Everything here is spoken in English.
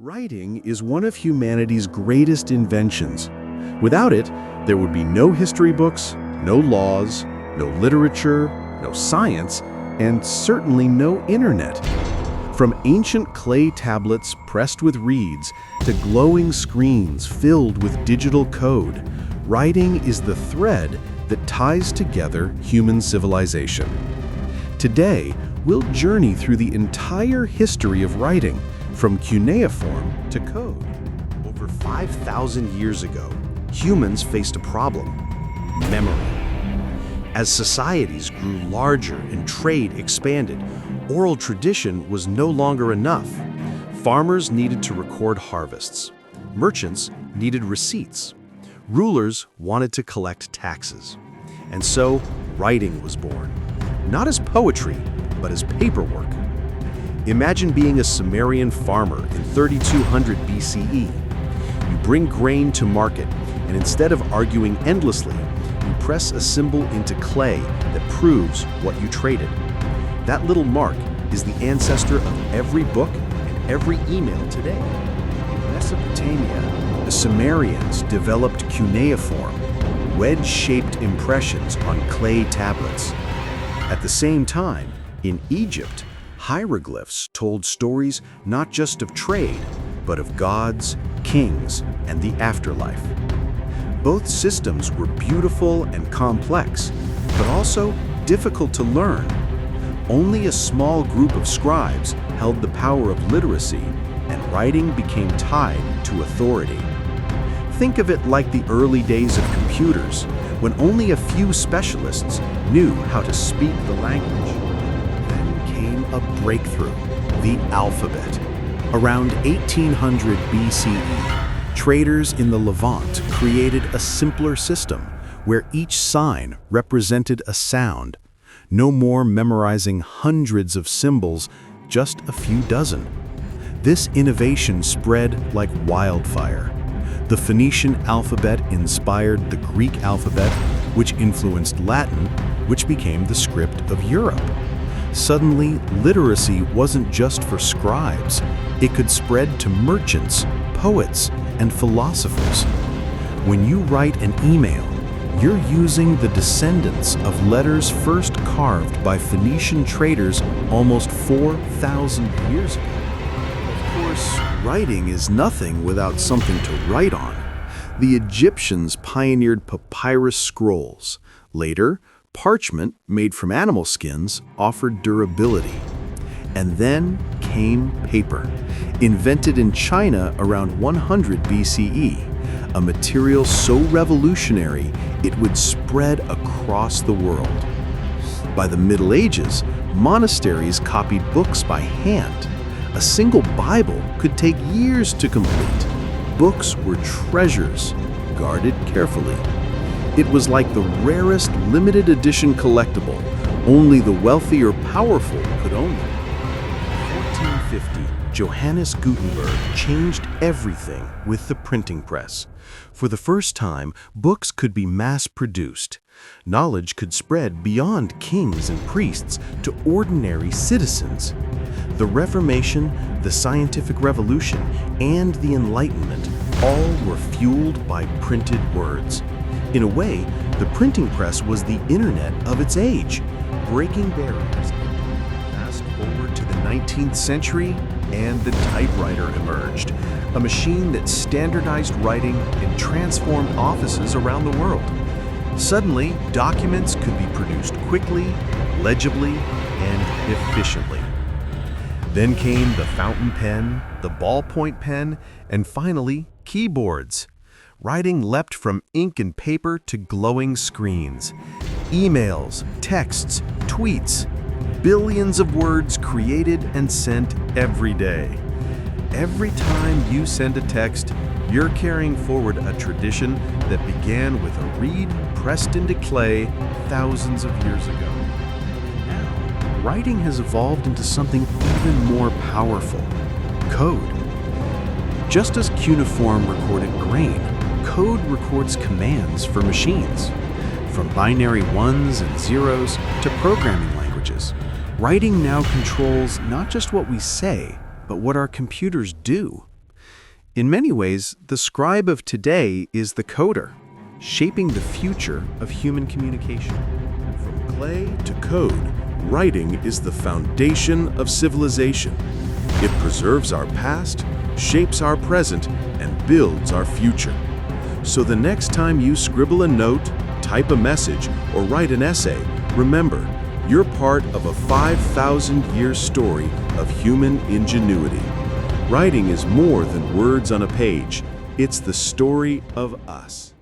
Writing is one of humanity's greatest inventions. Without it, there would be no history books, no laws, no literature, no science, and certainly no internet. From ancient clay tablets pressed with reeds to glowing screens filled with digital code, writing is the thread that ties together human civilization. Today, we'll journey through the entire history of writing, from cuneiform to code. Over 5,000 years ago, humans faced a problem: memory. As societies grew larger and trade expanded, oral tradition was no longer enough. Farmers needed to record harvests. Merchants needed receipts. Rulers wanted to collect taxes. And so, writing was born. Not as poetry, but as paperwork. Imagine being a Sumerian farmer in 3200 BCE. You bring grain to market, and instead of arguing endlessly, you press a symbol into clay that proves what you traded. That little mark is the ancestor of every book and every email today. In Mesopotamia, the Sumerians developed cuneiform, wedge-shaped impressions on clay tablets. At the same time, in Egypt, hieroglyphs told stories not just of trade, but of gods, kings, and the afterlife. Both systems were beautiful and complex, but also difficult to learn. Only a small group of scribes held the power of literacy, and writing became tied to authority. Think of it like the early days of computers, when only a few specialists knew how to speak the language. A breakthrough, the alphabet. Around 1800 BCE, traders in the Levant created a simpler system where each sign represented a sound. No more memorizing hundreds of symbols, just a few dozen. This innovation spread like wildfire. The Phoenician alphabet inspired the Greek alphabet, which influenced Latin, which became the script of Europe. Suddenly, literacy wasn't just for scribes. It could spread to merchants, poets, and philosophers. When you write an email, you're using the descendants of letters first carved by Phoenician traders almost 4,000 years ago. Of course, writing is nothing without something to write on. The Egyptians pioneered papyrus scrolls. Later, parchment made from animal skins offered durability. And then came paper, invented in China around 100 BCE, a material so revolutionary it would spread across the world. By the Middle Ages, monasteries copied books by hand. A single Bible could take years to complete. Books were treasures, guarded carefully. It was like the rarest limited edition collectible. Only the wealthy or powerful could own them. In 1450, Johannes Gutenberg changed everything with the printing press. For the first time, books could be mass-produced. Knowledge could spread beyond kings and priests to ordinary citizens. The Reformation, the Scientific Revolution, and the Enlightenment all were fueled by printed words. In a way, the printing press was the internet of its age, breaking barriers. Fast forward to the 19th century, and the typewriter emerged, a machine that standardized writing and transformed offices around the world. Suddenly, documents could be produced quickly, legibly, and efficiently. Then came the fountain pen, the ballpoint pen, and finally, keyboards. Writing leapt from ink and paper to glowing screens. Emails, texts, tweets, billions of words created and sent every day. Every time you send a text, you're carrying forward a tradition that began with a reed pressed into clay thousands of years ago. Now, writing has evolved into something even more powerful: code. Just as cuneiform recorded grain, code records commands for machines. From binary ones and zeros to programming languages, writing now controls not just what we say, but what our computers do. In many ways, the scribe of today is the coder, shaping the future of human communication. From clay to code, writing is the foundation of civilization. It preserves our past, shapes our present, and builds our future. So the next time you scribble a note, type a message, or write an essay, remember, you're part of a 5,000-year story of human ingenuity. Writing is more than words on a page. It's the story of us.